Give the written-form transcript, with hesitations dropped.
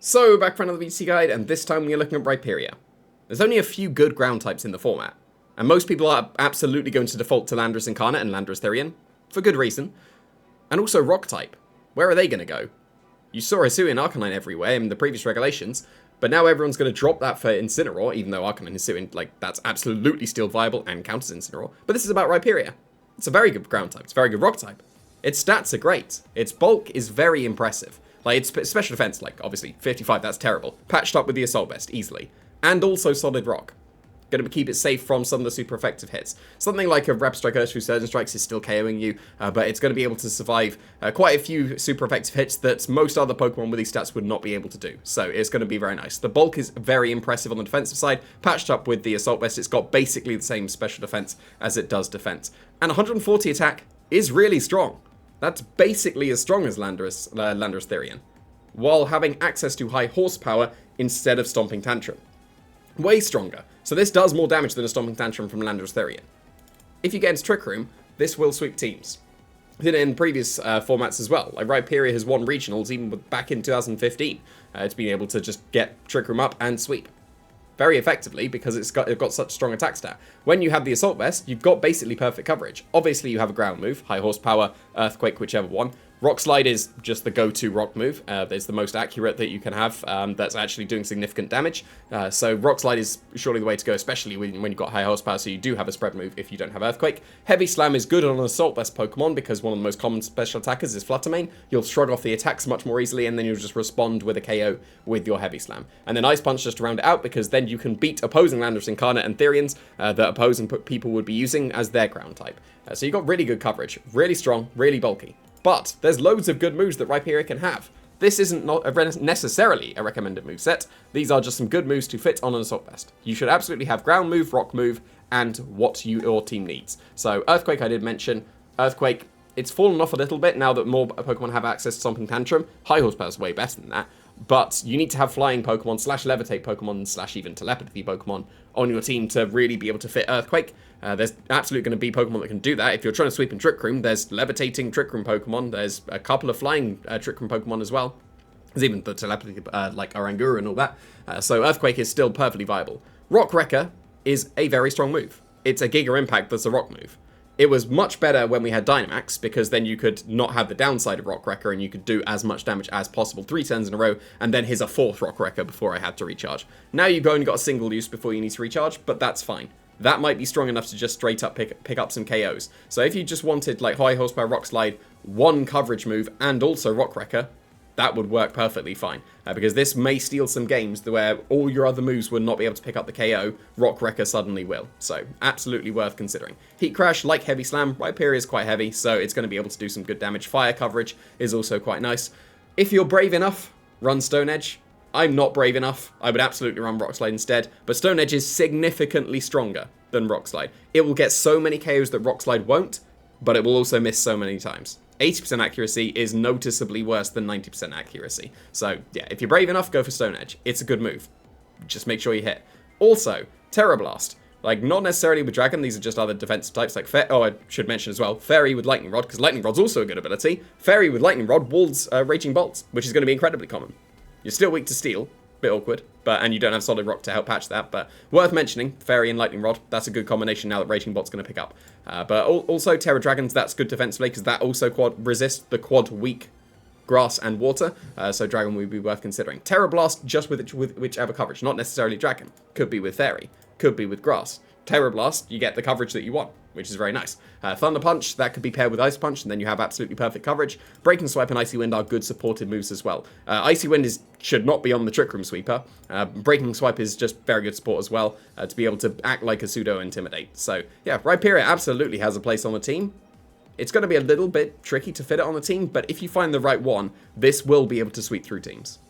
So, back for another VGC guide, and this time we are looking at Rhyperior. There's only a few good ground types in the format, and most people are absolutely going to default to Landorus Incarnate and Landorus Therian, for good reason. And also Rock type. Where are they going to go? You saw Hisuian Arcanine everywhere in the previous regulations, but now everyone's going to drop that for Incineroar, even though Arcanine and Hisuian, that's absolutely still viable and counters Incineroar. But this is about Rhyperior. It's a very good ground type, it's a very good rock type. Its stats are great. Its bulk is very impressive. Its special defense, obviously, 55, that's terrible. Patched up with the Assault Vest, easily. And also solid rock. Going to keep it safe from some of the super effective hits. Something like a Rep Strike Earth through Surgeon Strikes is still KOing you, but it's going to be able to survive quite a few super effective hits that most other Pokemon with these stats would not be able to do. So it's going to be very nice. The bulk is very impressive on the defensive side, patched up with the Assault Vest. It's got basically the same special defense as it does defense. And 140 attack is really strong. That's basically as strong as Landorus Therian, while having access to high horsepower instead of Stomping Tantrum. Way stronger. So this does more damage than a Stomping Tantrum from Landorus Therian. If you get into Trick Room, this will sweep teams. Did it in previous formats as well. Rhyperior has won regionals even back in 2015. It's been able to just get Trick Room up and sweep. Very effectively, because it's got such strong attack stat. When you have the Assault Vest, you've got basically perfect coverage. Obviously, you have a ground move, high horsepower, Earthquake, whichever one. Rock Slide is just the go-to rock move. It's the most accurate that you can have that's actually doing significant damage. So Rock Slide is surely the way to go, especially when you've got high horsepower, so you do have a spread move if you don't have Earthquake. Heavy Slam is good on an Assault Vest Pokemon because one of the most common special attackers is Fluttermane. You'll shrug off the attacks much more easily, and then you'll just respond with a KO with your Heavy Slam. And then Ice Punch just to round it out, because then you can beat opposing Landorus Incarnate and Therians that opposing people would be using as their ground type. So you've got really good coverage, really strong, really bulky. But there's loads of good moves that Rhyperior can have. This isn't necessarily a recommended moveset. These are just some good moves to fit on an Assault Vest. You should absolutely have ground move, rock move, and what your team needs. So Earthquake I did mention. Earthquake, it's fallen off a little bit now that more Pokemon have access to Stomping Tantrum. High horsepower is way better than that. But you need to have flying Pokemon, / levitate Pokemon, / even telepathy Pokemon on your team to really be able to fit Earthquake. There's absolutely going to be Pokemon that can do that. If you're trying to sweep in Trick Room, there's levitating Trick Room Pokemon. There's a couple of flying Trick Room Pokemon as well. There's even the telepathy, like Oranguru and all that. So Earthquake is still perfectly viable. Rock Wrecker is a very strong move. It's a Giga Impact that's a rock move. It was much better when we had Dynamax, because then you could not have the downside of Rock Wrecker and you could do as much damage as possible 3 turns in a row, and then here's a 4th Rock Wrecker before I had to recharge. Now you've only got a single use before you need to recharge, but that's fine. That might be strong enough to just straight up pick up some KOs. So if you just wanted high horsepower Rock Slide, 1 coverage move, and also Rock Wrecker, that would work perfectly fine. Because this may steal some games where all your other moves would not be able to pick up the KO, Rock Wrecker suddenly will. So absolutely worth considering. Heat Crash, like Heavy Slam, Rhyperior is quite heavy, so it's going to be able to do some good damage. Fire coverage is also quite nice. If you're brave enough, run Stone Edge. I'm not brave enough. I would absolutely run Rock Slide instead, but Stone Edge is significantly stronger than Rock Slide. It will get so many KOs that Rock Slide won't, but it will also miss so many times. 80% accuracy is noticeably worse than 90% accuracy. So, yeah, if you're brave enough, go for Stone Edge. It's a good move. Just make sure you hit. Also, Terra Blast. Not necessarily with Dragon, these are just other defensive types, I should mention as well, Fairy with Lightning Rod, because Lightning Rod's also a good ability. Fairy with Lightning Rod walls Raging Bolts, which is going to be incredibly common. You're still weak to Steel, bit awkward, and you don't have Solid Rock to help patch that, but worth mentioning, Fairy and Lightning Rod, that's a good combination now that Raging Bolt's going to pick up. But also Terra Dragons, that's good defensively, because that also resists the quad weak Grass and Water, so Dragon would be worth considering. Terra Blast, just with whichever coverage, not necessarily Dragon. Could be with Fairy, could be with Grass. Terra Blast, you get the coverage that you want, which is very nice. Thunder Punch, that could be paired with Ice Punch, and then you have absolutely perfect coverage. Breaking Swipe and Icy Wind are good supported moves as well. Icy Wind should not be on the Trick Room Sweeper. Breaking Swipe is just very good support as well, to be able to act like a pseudo Intimidate. So, yeah, Rhyperior absolutely has a place on the team. It's going to be a little bit tricky to fit it on the team, but if you find the right one, this will be able to sweep through teams.